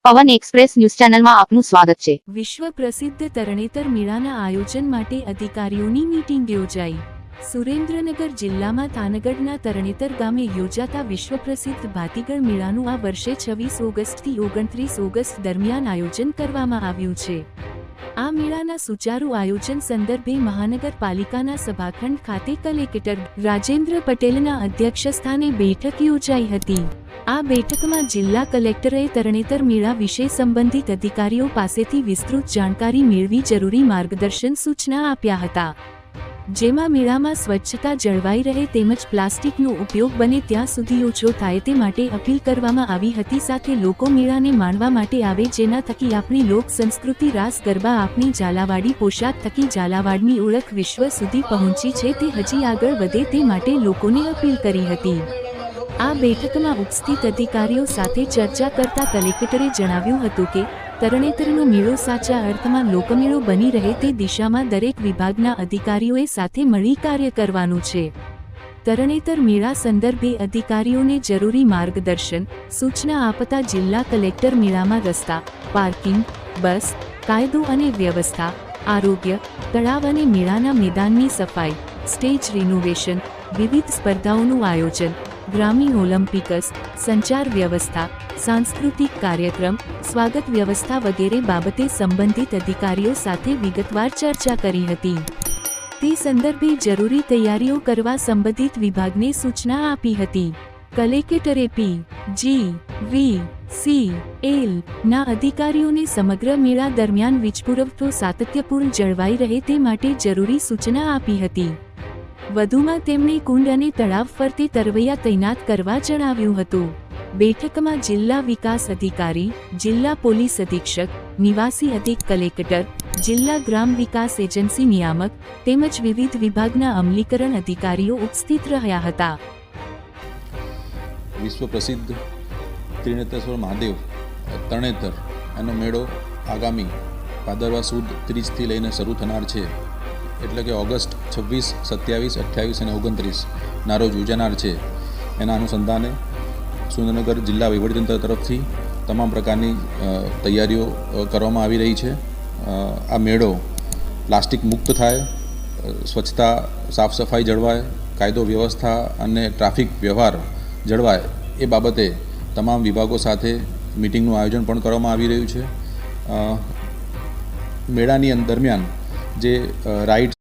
પવન express news ચેનલમાં આપનું સ્વાગત છે। વિશ્વ પ્રસિદ્ધ તરણેતર મેળાના આયોજન માટે અધિકારીઓની મીટિંગ યોજાઈ। સુરેન્દ્રનગર જિલ્લામાં થાનગઢના તરણેતર ગામે યોજાતા વિશ્વ પ્રસિદ્ધ ભાતીગળ મેળાનું આ વર્ષે 26 ઓગસ્ટથી 29 ઓગસ્ટ દરમિયાન આયોજન કરવામાં આવ્યું છે। આ મેળાના સુચારુ આયોજન સંદર્ભે મહાનગરપાલિકાના સભાખંડ ખાતે કલેક્ટર રાજેન્દ્ર પટેલના અધ્યક્ષસ્થાને બેઠક યોજાઈ હતી। આ બેઠકમાં જિલ્લા કલેક્ટરે તરણેતર મેળા વિશે સંબંધિત અધિકારીઓ પાસેથી વિસ્તૃત જાણકારી મેળવી જરૂરી માર્ગદર્શન સૂચના આપ્યા હતા, જેમાં મેળામાં સ્વચ્છતા જળવાઈ રહે તેમજ પ્લાસ્ટિકનો ઉપયોગ બને ત્યાં સુધી ઓછો થાય તે માટે અપીલ કરવામાં આવી હતી। સાથે લોકો મેળાને માણવા માટે આવે જેના થકી આપણી લોક સંસ્કૃતિ રાસ ગરબા આપણી ઝાલાવાડી પોશાક થકી ઝાલાવાડની ઓળખ વિશ્વ સુધી પહોંચી છે તે હજી આગળ વધે તે માટે લોકોને અપીલ કરી હતી। આ બેઠકમાં ઉપસ્થિત અધિકારીઓ સાથે ચર્ચા કરતા કલેક્ટરે જણાવ્યું હતું કે તરણેતરનો મેળો સાચા અર્થમાં લોકમેળો બની રહે તે દિશામાં દરેક વિભાગના અધિકારીઓએ સાથે મળી કાર્ય કરવાનું છે। તરણેતર મેળા સંદર્ભે અધિકારીઓને જરૂરી માર્ગદર્શન સૂચના આપતા જિલ્લા કલેક્ટર મેળામાં રસ્તા, પાર્કિંગ, બસ, કાયદો અને વ્યવસ્થા, આરોગ્ય, તળાવ અને મેળાના મેદાનની સફાઈ, સ્ટેજ રિનોવેશન, વિવિધ સ્પર્ધાઓનું આયોજન, ગ્રામીણ ઓલિમ્પિક્સ, સંચાર વ્યવસ્થા, સાંસ્કૃતિક કાર્યક્રમ, સ્વાગત વ્યવસ્થા વગેરે બાબતે સંબંધિત અધિકારીઓ સાથે વિગતવાર ચર્ચા કરી હતી। તે સંદર્ભે જરૂરી તૈયારીઓ કરવા સંબંધિત વિભાગને સૂચના આપી હતી। કલેક્ટરે PGVCL ના અધિકારીઓને સમગ્ર મેળા દરમિયાન વીજ પુરવઠો સાતત્યપૂર્ણ જળવાઈ રહે તે માટે જરૂરી સૂચના આપી હતી। વધુમાં તેમણે કુંડ અને તળાવ ફરતે તરવૈયા તૈનાત કરવા જણાવ્યું હતું। બેઠકમાં જિલ્લા વિકાસ અધિકારી, જિલ્લા પોલીસ અધિક્ષક, નિવાસી અધિક કલેક્ટર, જિલ્લા ગ્રામ વિકાસ એજન્સી નિયામક તેમજ વિવિધ વિભાગના અમલીકરણ અધિકારીઓ ઉપસ્થિત રહ્યા હતા। વિશ્વ પ્રસિદ્ધ ત્રિનેત્રેશ્વર મહાદેવ તરણેતર એનો મેળો આગામી ભાદરવા સુદ 30થી લઈને શરૂ થનાર છે, એટલે કે ઓગસ્ટ 26, 27, 28 અને 29 ના રોજ યોજાનાર છે। એના અનુસંધાને સુરેન્દ્રનગર જિલ્લા વહીવટીતંત્ર તરફથી તમામ પ્રકારની તૈયારીઓ કરવામાં આવી રહી છે। આ મેળો પ્લાસ્ટિક મુક્ત થાય, સ્વચ્છતા સાફ સફાઈ જળવાય, કાયદો વ્યવસ્થા અને ટ્રાફિક વ્યવહાર જળવાય એ બાબતે તમામ વિભાગો સાથે મિટિંગનું આયોજન પણ કરવામાં આવી રહ્યું છે। મેળાની દરમિયાન જે રાઇડ